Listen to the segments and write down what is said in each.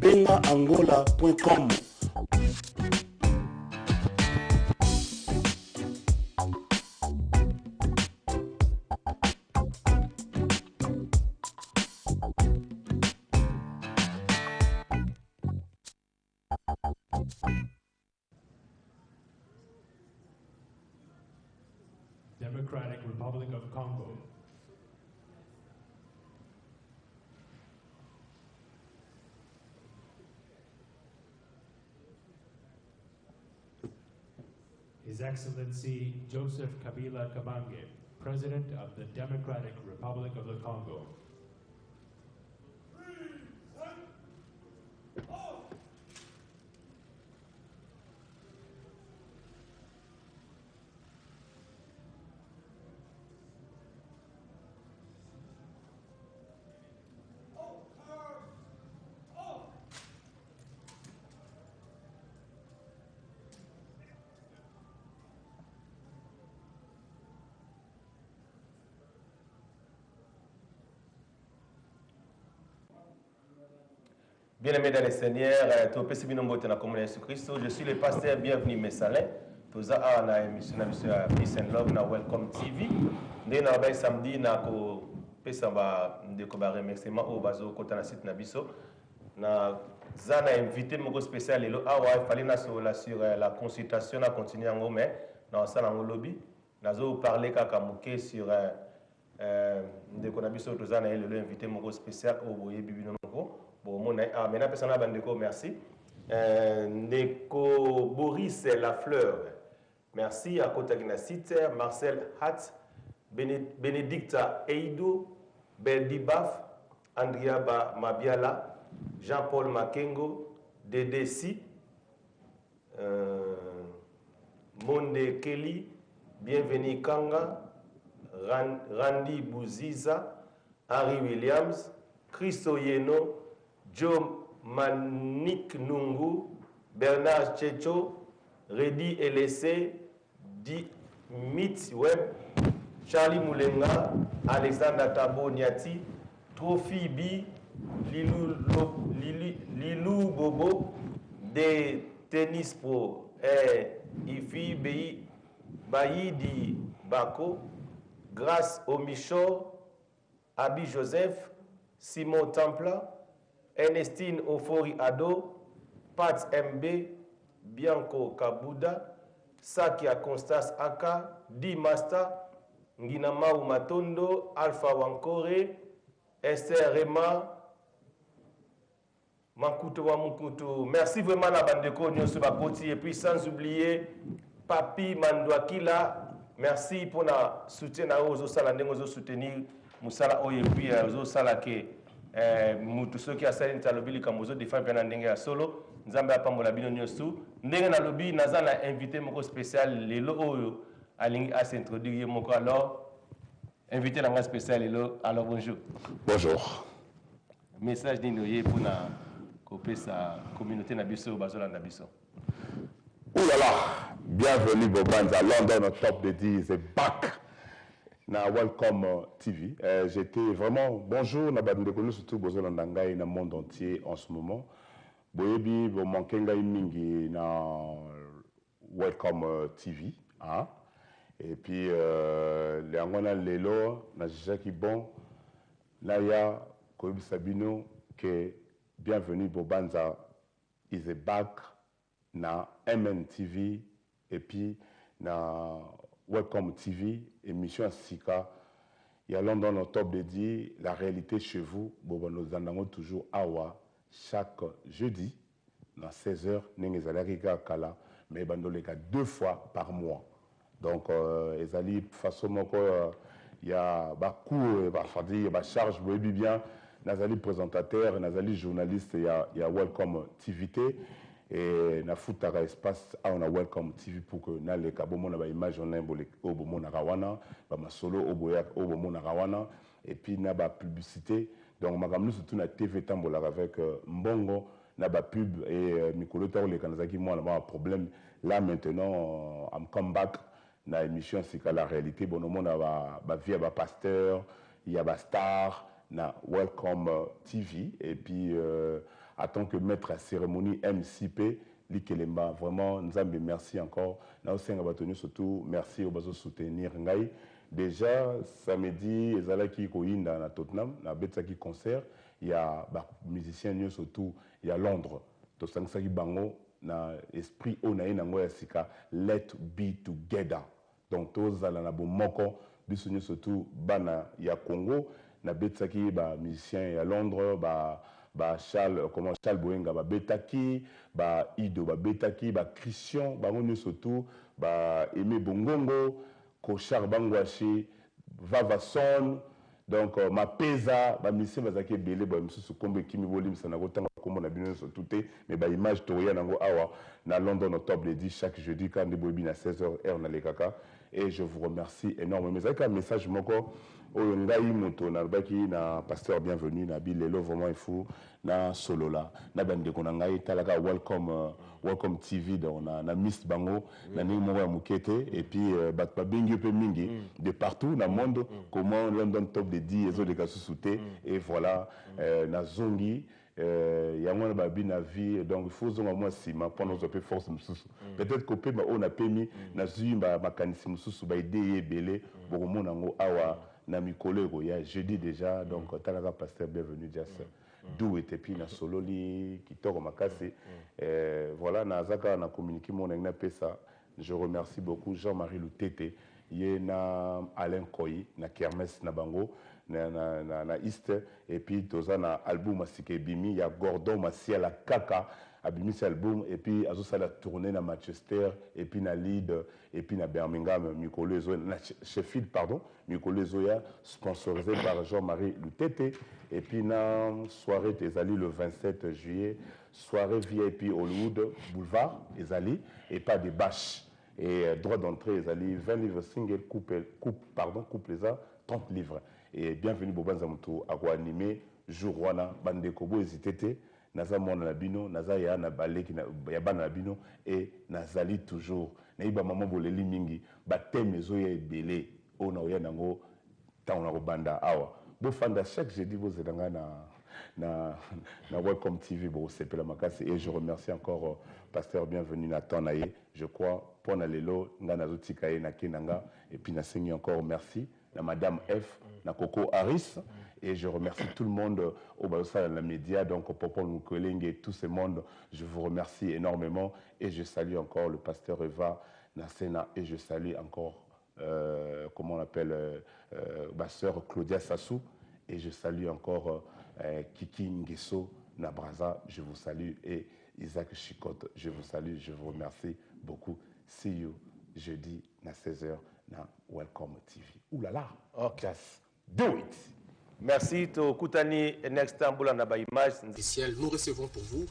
bengaangola.com. Democratic Republic of Congo. His Excellency Joseph Kabila Kabange, President of the Democratic Republic of the Congo. Bien-aimés dans les Seigneurs, je suis le pasteur Bienvenue Messalin. Tous à émission Peace and Love na Welcome TV. Dès le samedi, na ko pesa ba ndeko ba remerciement au bazo kota na site na biso. Na zana invité mon spécial et awa fallait na sur la consultation na continuer en mais na sala en lobby. Nazo parler kaka muke sur ndeko na biso tous zana le invité mon spécial au boye bibino noko. Bon, maintenant, personne bandeko, merci. Ndeko Boris Lafleur, merci à Kotaginacite, Marcel Hatt, Bénédicta Eidou, Beldibaf, Andrea Mabiala, Jean-Paul Makengo, Dédé Si, Monde Kelly, Bienvenue Kanga, Randy Bouziza, Harry Williams, Christo Yeno, Joe Manik Nungu, Bernard Checho, Redi Elese, Di Mitweb, Charlie Moulenga, Alexandre Tabo Niati, Trophy B, Lilou Bobo, de Tennis Pro, Ifi Bayi Di Bako, Grâce Omicho, Abi Joseph, Simon Templa, Ernestine Ofori Ado, Pat MB, Bianco Kabuda, Sakia Constance Aka, Di Master, Nginamau Matondo, Alpha Wankore, Esther Rema, Mankuto Wamukutu. Merci vraiment la bande de Konyo Subakoti. Et puis sans oublier Papi Mandouakila. Merci pour la soutien à Ozo Salande, Ozo soutenir Moussala Oye, puis Ozo Salake. Mutu soki asali ntalobi comme ozo défend bien ndenge ya solo nzambe apambola bino nyosu ndenge na lobi naza na invité moko spécial lelo oyo alingi a s'introduire moko alors invité na nga spécial lelo alors bonjour. Bonjour. Message nini oye pour na kopesa communauté na biso bazolanda biso. Ouh là là, bienvenue Bobanza London au top de 10 et back. Na Welcome TV. J'étais vraiment bonjour na bande de surtout besoin ndangai na monde entier en ce moment. Boyebi bo mankenga mingi na Welcome TV, hein. Et puis les angona lelo na jaki bon là ya Koyebi Sabino que bienvenue Bobanza is a back na MNTV et puis na Welcome TV, émission Sika. Il y a London au top de dit la réalité chez vous. Bon, nous en avons toujours Awa chaque jeudi, dans 16h, nous allons Kala, mais nous les 2 fois par mois. Donc, ils façon il y a cours, il y a charge, vous voyez bien, nous allons présentateur, nous allons journaliste, il y a Welcome TV. Et na futaka espace a on a Welcome TV pour que na le kabo mona ba image on embole obo mona rawana ba masolo obo mona rawana et puis na ba publicité donc makamlu surtout na TV tambola avec mbongo na ba pub et mikolo ta le kanazaki moi na problème là maintenant I'm come back na émission c'est que la réalité bon mona ba via ba pasteur il y a ba star na Welcome TV et puis en tant que maître à cérémonie MCP, Likelemba. Vraiment, Nzambe, merci encore. Surtout, merci au bazo soutenir Ngai. Déjà, samedi, ezalaki koinda na Tottenham, na betsaki concert, il y a des musiciens surtout, il y a Londres. To sangsaki bango na esprit onaye nango ya sika, let be together. Donc tous ala na bomoko, biso surtout bana ya Congo, na betsaki ba musiciens ya Londres, Charles Boenga ba betaki, ba Ido ba betaki, ba Christian, bango surtout, ba Aimé Bongongo, Kochar Bangwashi, Vavason, donc ma pesa, ma mission va zaki belé, ba msusu kombe kimi volim sanago tanga kombo na bino so touté, mais ba image toya nango awa na London octobre le 10 chaque jeudi quand de bobi à 16h heure na lekaka et je vous remercie énormément. Mais avec un message moko oyo ngai moto na baki na pasteur bienvenue na bilelo vraiment il faut na solo là na bande ko na ngai talaka welcome TV donc na Miss Bango na ni mo ya mukete et puis bat ba bingi pe mingi de partout dans le monde comment London top de 10 ezo de kasusute et voilà na zongi yango na babi na vie donc il faut zonga moi sima pendant zo pe force mususu peut-être ko pe ba on a permis na zimba makanisi mususu ba idée belé boko mona ngo awa na mikolego ya jeudi déjà donc talaka pasteur bienvenue just do it et puis na solo li kitoko makasi voilà na zaka na communiquer mon na pesa je remercie beaucoup Jean-Marie Lutete yena Alain Koyi na Kermesse na bango na East et puis toza na album asike bimi ya Gordon Masia la kaka abimi cet album et puis azo sala tourner na Manchester et puis na Leeds et puis na Birmingham Mikolezo na Sheffield pardon Mikolezo ya sponsorisé par Jean-Marie Lutete et puis na soirée ezali le 27 juillet soirée VIP Hollywood Boulevard ezali et pas de bâche et droit d'entrée ezali 20 livres single couple les 30 livres et bienvenue Bobanza Mutu à animer jour wana bandeko bo hésité naza mona na bino naza ya na baleki na ya bana na bino et nazali toujours na iba maman boleli mingi ba thème zo ya ebele ona oya nango tant na banda awa bo fanda chaque jeudi vous êtes na Welcome TV bo sepela makasi et je remercie encore pasteur bienvenue Nathan Naye je crois pour na lelo ngana zo tikaye na kinanga et puis na sengi encore merci na madame F na Coco Harris et je remercie tout le monde au Baosa la média donc au Popol Mukoleng et tout ce monde je vous remercie énormément et je salue encore le pasteur Eva Nasena et je salue encore comment on appelle ma sœur Claudia Sassou et je salue encore Kiki Ngeso Nabraza je vous salue et Isaac Chicotte je vous salue je vous remercie beaucoup see you jeudi à 16h na Welcome TV. Ouh là là, just do it. Merci to Koutani next time boula na ba image spécial. Nous recevons pour vous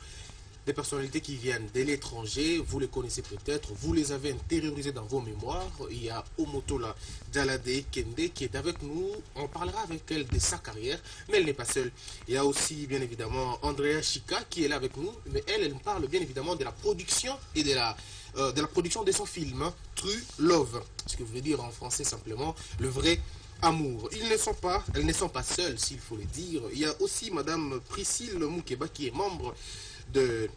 des personnalités qui viennent de l'étranger, vous les connaissez peut-être, vous les avez intériorisés dans vos mémoires. Il y a Omotola Dalade Kende qui est avec nous, on parlera avec elle de sa carrière, mais elle n'est pas seule. Il y a aussi bien évidemment Andrea Chika qui est là avec nous, mais elle nous parle bien évidemment de la production et de la production de son film, True Love, ce que veut dire en français simplement le vrai amour. Elles ne sont pas seules, s'il faut le dire. Il y a aussi Madame Priscille Moukeba qui est membre de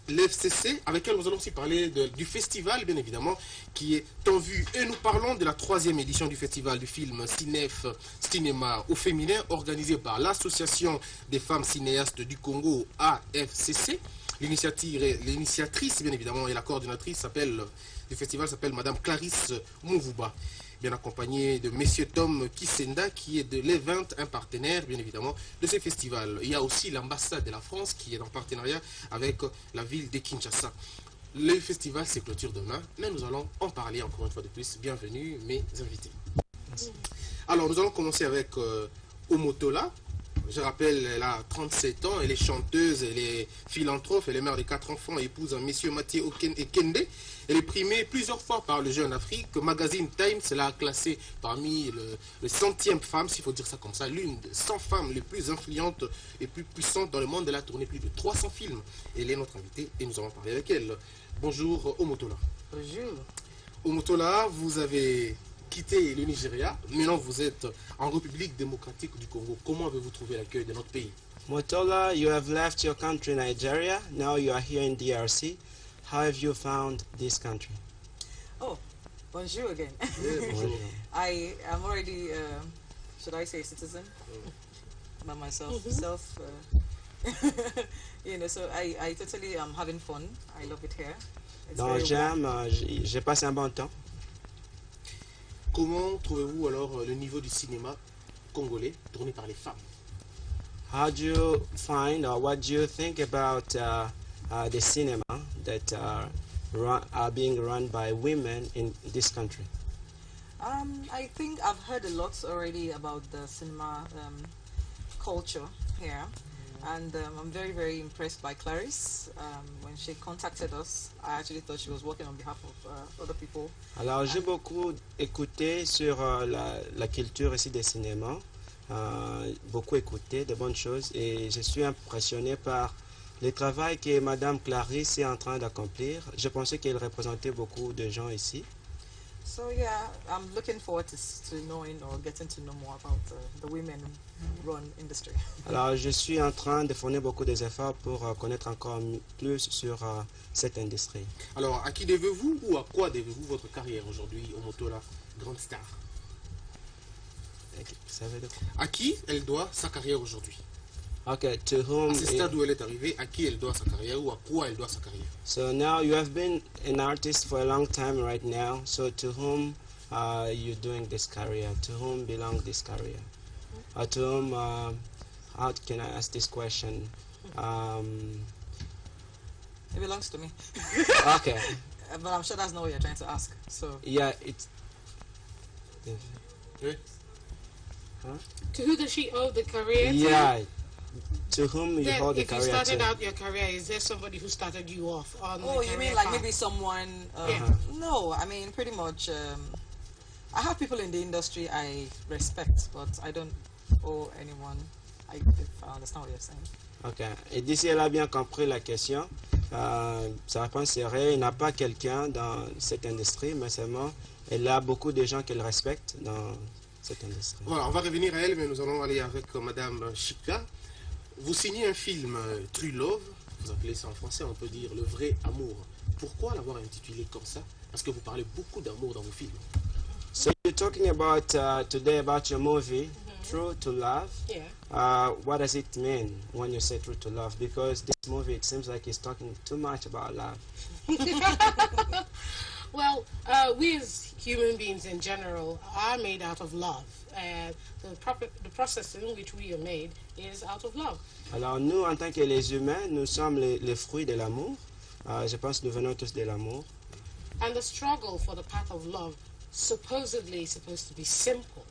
l'FCC, avec elle nous allons aussi parler du festival, bien évidemment, qui est en vue. Et nous parlons de la 3e édition du festival du film Cinef Cinéma au féminin, organisé par l'Association des femmes cinéastes du Congo, AFCC. L'initiatrice, bien évidemment, et la coordinatrice du festival s'appelle Madame Clarisse Mouvouba, bien accompagnée de Monsieur Tom Kisenda, qui est de l'Event, un partenaire, bien évidemment, de ce festival. Il y a aussi l'ambassade de la France, qui est en partenariat avec la ville de Kinshasa. Le festival se clôture demain, mais nous allons en parler encore une fois de plus. Bienvenue, mes invités. Alors, nous allons commencer avec Omotola. Je rappelle, elle a 37 ans, elle est chanteuse, elle est philanthrope, elle est mère de 4 enfants, épouse Monsieur Mathieu Ekende. Elle est primée plusieurs fois par le Jeune Afrique. Magazine Times l'a classée parmi le 100e femme, s'il faut dire ça comme ça, l'une des 100 femmes les plus influentes et plus puissantes dans le monde. Elle a tourné plus de 300 films. Elle est notre invitée et nous allons parler avec elle. Bonjour Omotola. Bonjour. Omotola, vous avez quitté le Nigeria. Maintenant, vous êtes en République démocratique du Congo. Comment avez-vous trouvé l'accueil de notre pays? Motola, you have left your country, Nigeria. Now you are here in DRC. How have you found this country? Oh, bonjour again. I am already, should I say citizen? By myself, you know, so I totally am having fun. I love it here. It's Donc very warm. j'ai passé un bon temps. Comment trouvez-vous alors le niveau du cinéma congolais tourné par les femmes? How do you find or what do you think about the cinema that are being run by women in this country? I think I've heard a lot already about the cinema culture here, and I'm very, very impressed by Clarice. When she contacted us, I actually thought she was working on behalf of other people. Alors j'ai beaucoup écouté sur la culture ici des cinémas, beaucoup écouté de bonnes choses et je suis impressionné par le travail que Madame Clarisse est en train d'accomplir. Je pensais qu'elle représentait beaucoup de gens ici. So yeah, I'm looking forward to knowing or getting to know more about the women-run industry. Alors je suis en train de fournir beaucoup d'efforts pour connaître encore plus sur cette industrie. Alors, à qui devez-vous ou à quoi devez-vous votre carrière aujourd'hui, Omotola, grande star? Ça veut dire quoi? À qui elle doit sa carrière aujourd'hui? Okay, to whom? À ce stade où elle est arrivée, à qui elle doit sa carrière ou à quoi elle doit sa carrière? So now you have been an artist for a long time right now. So to whom are you doing this career? To whom belongs this career? To whom? How can I ask this question? It belongs to me. Okay. But I'm sure that's not what you're trying to ask. So Yeah, it's. Oui. To who does she owe the career to? Yeah. To whom you Then hold the if you career started to? out your career, is there somebody who started you off on the oh, you career mean like path? maybe someone? Yeah. No, I mean pretty much. I have people in the industry I respect, but I don't owe anyone. If I understand what you're saying. Ok. Et d'ici, elle a bien compris la question. Sa réponse serait, il n'a pas quelqu'un dans cette industrie, mais seulement, elle a beaucoup de gens qu'elle respecte dans cette industrie. Voilà, on va revenir à elle, mais nous allons aller avec Madame Chika. Vous signez un film True Love, vous appelez ça en français, on peut dire le vrai amour. Pourquoi l'avoir intitulé comme ça? Parce que vous parlez beaucoup d'amour dans vos films. So you're talking about today about your movie, True to Love. Yeah. What does it mean when you say True to Love? Because this movie, it seems like it's talking too much about love. Well, we as human beings in general are made out of love. The process in which we are made is out of love. Alors nous, en tant que les humains, nous sommes les fruits de l'amour. Je pense que nous venons tous de l'amour. And the struggle for the path of love supposedly is supposed to be simple.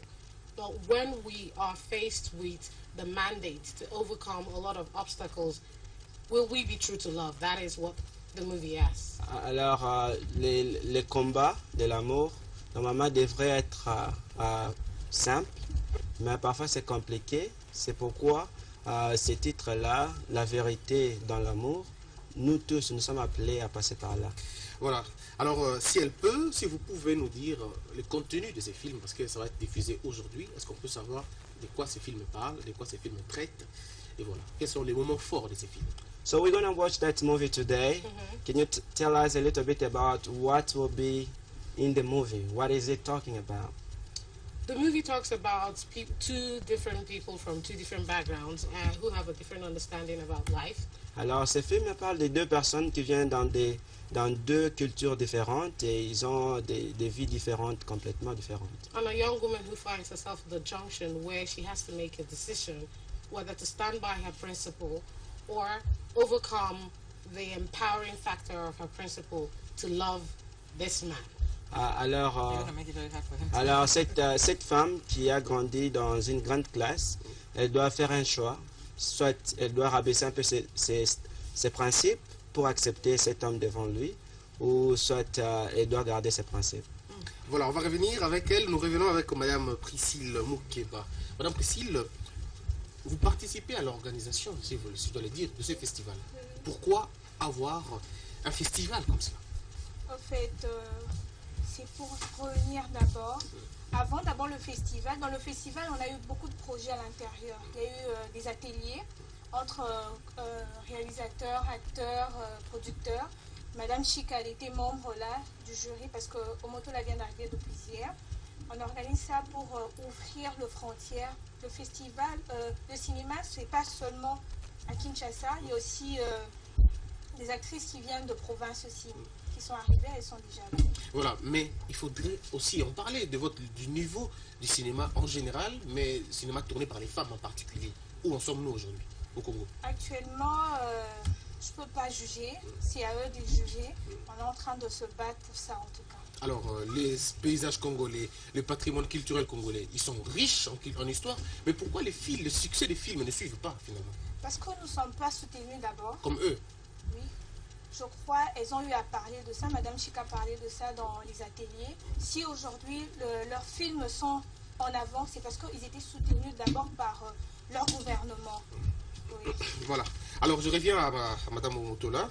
But when we are faced with the mandate to overcome a lot of obstacles, will we be true to love? That is what the movie asks. Alors les combats de l'amour, normalement, devraient être simples, mais parfois c'est compliqué. C'est pourquoi ce titre-là, La vérité dans l'amour, nous tous, nous sommes appelés à passer par là. Voilà. Alors, si vous pouvez nous dire le contenu de ces films, parce que ça va être diffusé aujourd'hui, est-ce qu'on peut savoir de quoi ces films parlent, de quoi ces films traitent, et voilà. Quels sont les moments forts de ces films? So we're going to watch that movie today. Can you tell us a little bit about what will be in the movie? What is it talking about? The movie talks about two different people from two different backgrounds who have a different understanding about life. Alors, ce film parle de deux personnes qui viennent dans deux cultures différentes et ils ont des vies différentes, complètement différentes. And a young woman who finds herself at the junction where she has to make a decision whether to stand by her principle or overcome the empowering factor of her principle to love this man. Alors cette femme qui a grandi dans une grande classe, elle doit faire un choix. Soit elle doit rabaisser un peu ses principes pour accepter cet homme devant lui, ou soit elle doit garder ses principes. Voilà, on va revenir avec elle. Nous revenons avec Madame Priscille Moukeba. Madame Priscille, vous participez à l'organisation, si je dois le dire, de ce festival. Pourquoi avoir un festival comme ça? En fait, c'est pour revenir d'abord. Avant d'abord le festival, dans le festival on a eu beaucoup de projets à l'intérieur. Il y a eu des ateliers entre réalisateurs, acteurs, producteurs. Madame Chika, elle était membre là du jury parce que Omoto la vient d'arriver depuis hier. On organise ça pour ouvrir les frontières. Le festival, le cinéma, c'est pas seulement à Kinshasa, il y a aussi des actrices qui viennent de province aussi, qui sont arrivées, elles sont déjà là. Voilà, mais il faudrait aussi en parler du niveau du cinéma en général, mais cinéma tourné par les femmes en particulier. Où en sommes-nous aujourd'hui au Congo? Actuellement, je ne peux pas juger, c'est à eux de juger. On est en train de se battre pour ça en tout cas. Alors, les paysages congolais, le patrimoine culturel congolais, ils sont riches en histoire, mais pourquoi le succès des films ne suivent pas finalement? Parce que nous ne sommes pas soutenus d'abord. Comme eux? Oui. Je crois elles ont eu à parler de ça. Madame Chika parlait de ça dans les ateliers. Si aujourd'hui leurs films sont en avant, c'est parce qu'ils étaient soutenus d'abord par leur gouvernement. Oui. Voilà. Alors, je reviens à Madame Omotola.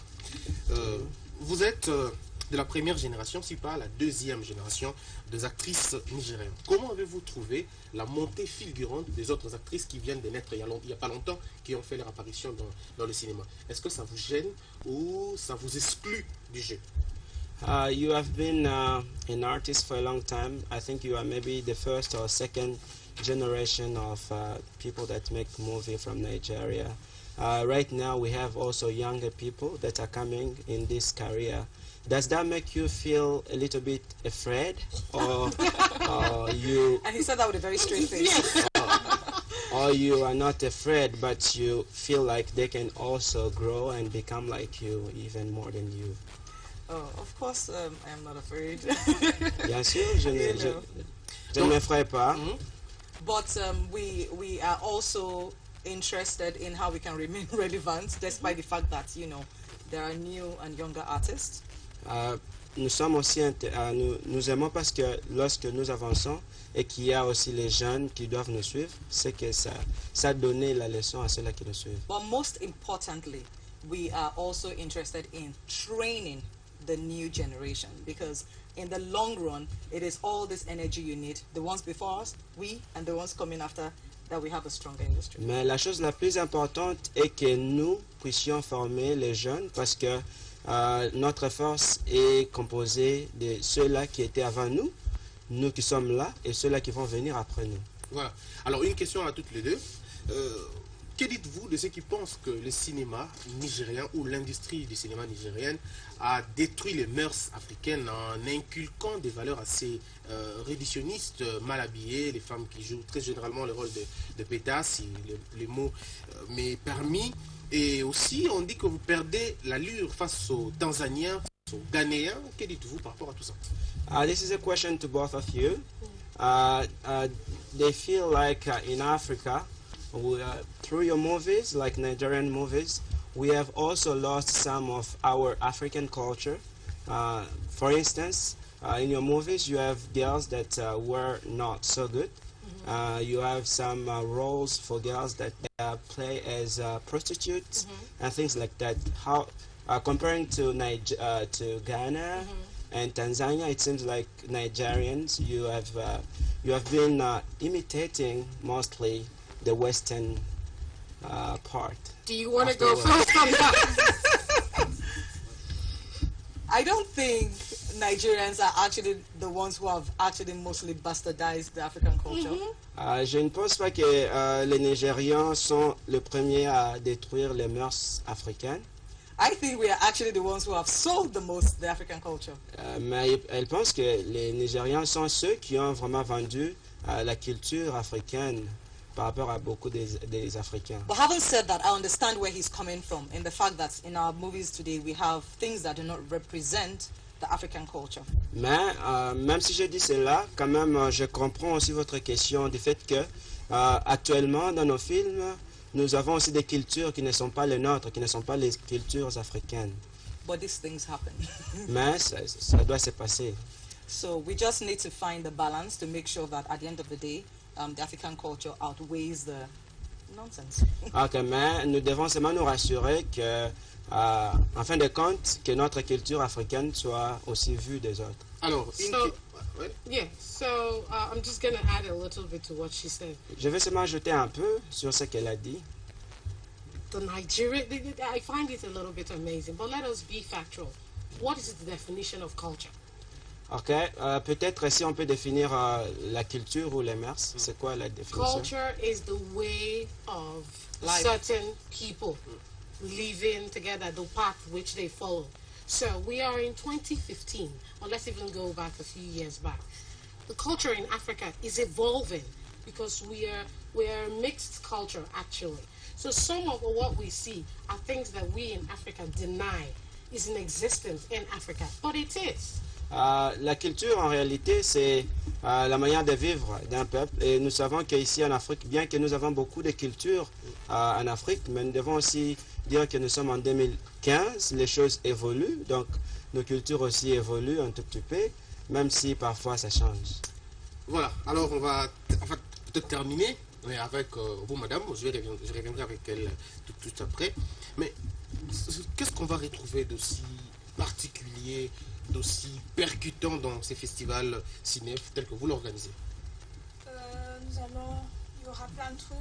Vous êtes de la première génération, si pas la deuxième génération des actrices nigériennes. Comment avez-vous trouvé la montée fulgurante des autres actrices qui viennent de naître il n'y a pas longtemps, qui ont fait leur apparition dans le cinéma? Est-ce que ça vous gêne ou ça vous exclut du jeu? You have been an artist for a long time. I think you are maybe the first or second generation of people that make movie from Nigeria. Right now we have also younger people that are coming in this career. Does that make you feel a little bit afraid, or you? And he said that with a very straight face. Or you are not afraid, but you feel like they can also grow and become like you, even more than you? Oh, of course, I am not afraid. Bien sûr, je ne m'effraie pas. But we are also interested in how we can remain relevant, despite the fact that, you know, there are new and younger artists. Nous sommes aussi nous aimons parce que lorsque nous avançons et qu'il y a aussi les jeunes qui doivent nous suivre, c'est que ça donne la leçon à ceux-là qui nous suivent. But most importantly, we are also interested in training the new generation, because in the long run, it is all this energy you need, the ones before us, we, and the ones coming after, that we have a stronger industry. Mais la chose la plus importante est que nous puissions former les jeunes, parce que notre force est composée de ceux-là qui étaient avant nous, nous qui sommes là, et ceux-là qui vont venir après nous. Voilà. Alors, une question à toutes les deux. Que dites-vous de ceux qui pensent que le cinéma nigérien ou l'industrie du cinéma nigérienne a détruit les mœurs africaines en inculquant des valeurs assez réductionnistes, mal habillées, les femmes qui jouent très généralement le rôle de pétasses, si les mots m'est permis. Et aussi, on dit que vous perdez l'allure face aux Tanzaniens, aux Ghanéens. Que dites-vous par rapport à tout ça? This is a question to both of you. They feel like in Africa, through your movies, like Nigerian movies, we have also lost some of our African culture. For instance, in your movies, you have girls that were not so good. You have some roles for girls that play as prostitutes and things like that. How, comparing to Ghana and Tanzania, it seems like Nigerians, you have been imitating mostly the Western part. Do you want to go first on that? I don't think Nigerians are actually the ones who have actually mostly bastardized the African culture. Je ne pense pas que les Nigérians sont les premiers à détruire les mœurs africaines. I think we are actually the ones who have sold the most the African culture. Mais elle pense que les Nigérians sont ceux qui ont vraiment vendu la culture africaine par rapport à beaucoup des Africains. But having said that, I understand where he's coming from in the fact that in our movies today we have things that do not represent the African culture. Mais même si je dis cela, quand même, je comprends aussi votre question du fait que actuellement dans nos films, nous avons aussi des cultures qui ne sont pas les nôtres, qui ne sont pas les cultures africaines. But these things happen. Mais ça doit se passer. So we just need to find the balance to make sure that at the end of the day, the African culture outweighs the nonsense. Okay, mais nous devons seulement nous rassurer que, en fin de compte, que notre culture africaine soit aussi vue des autres. Alors, I'm just going to add a little bit to what she said. Je vais seulement ajouter un peu sur ce qu'elle a dit. the Nigerian, I find it a little bit amazing. But let us be factual. What is the definition of culture? Ok, peut-être si on peut définir la culture ou les mœurs, c'est quoi la définition? Culture is the way of Life. certain people living together, the path which they follow. So we are in 2015, or let's even go back a few years back. The culture in Africa is evolving because we're a mixed culture actually. So some of what we see are things that we in Africa deny is in existence in Africa, but it is. La culture, en réalité, c'est la manière de vivre d'un peuple. Et nous savons qu'ici en Afrique, bien que nous avons beaucoup de cultures en Afrique, mais nous devons aussi dire que nous sommes en 2015, les choses évoluent, donc nos cultures aussi évoluent un tout petit peu, même si parfois ça change. Voilà, alors on va peut-être terminer avec vous, madame. Je reviendrai avec elle tout après. Mais qu'est-ce qu'on va retrouver d'aussi particulier, d'aussi percutant dans ces festivals ciné tels que vous l'organisez? Il y aura plein de trucs.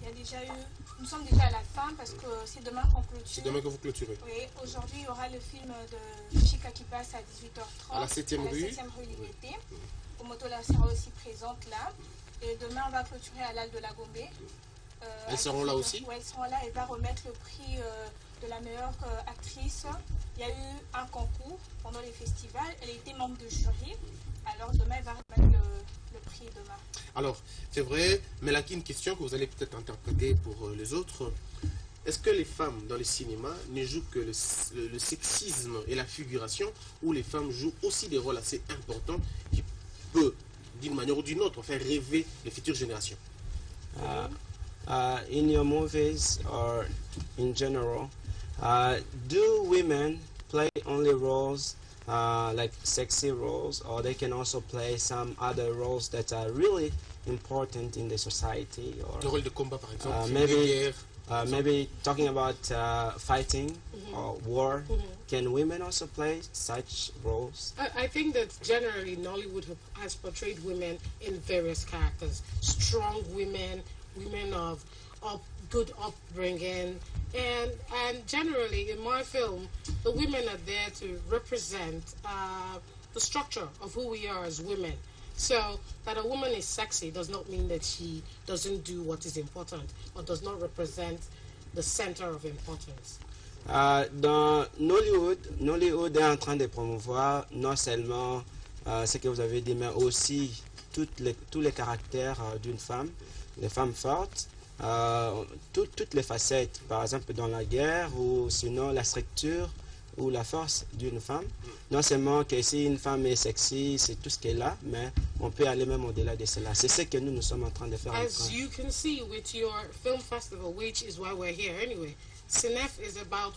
Il y a déjà eu, nous sommes déjà à la fin parce que c'est demain qu'on clôture. C'est demain que vous clôturez. Oui, aujourd'hui il y aura le film de Chica qui passe à 18h30 à la 7e rue. Liberté. Omotola sera aussi présente là. Et demain on va clôturer à l'Al de la Gombe. Elles seront là aussi? Oui, elles seront là et va remettre le prix de la meilleure actrice. Il y a eu un concours pendant les festivals. Elle était membre de jury. Alors demain, elle va remettre le prix demain. Alors, c'est vrai, mais là, une question que vous allez peut-être interpréter pour les autres. Est-ce que les femmes dans le cinéma ne jouent que le sexisme et la figuration, ou les femmes jouent aussi des rôles assez importants qui peuvent, d'une manière ou d'une autre, faire rêver les futures générations? In your movies or in general, do women play only roles like sexy roles, or they can also play some other roles that are really important in the society? Or Le rôle de combat, par exemple, maybe talking about fighting or war. Can women also play such roles? I think that generally Nollywood has portrayed women in various characters. Strong women, women of good upbringing, and generally in my film, the women are there to represent the structure of who we are as women. So that a woman is sexy does not mean that she doesn't do what is important or does not represent the center of importance. Dans Nollywood est en train de promouvoir non seulement ce que vous avez dit, mais aussi tous les caractères d'une femme, les femmes fortes, toutes les facettes, par exemple dans la guerre ou sinon la structure ou la force d'une femme. Non seulement que si une femme est sexy, c'est tout ce qu'elle a, mais on peut aller même au-delà de cela. C'est ce que nous sommes en train de faire. As you can see with your film festival, which is why we're here anyway, CINEF is about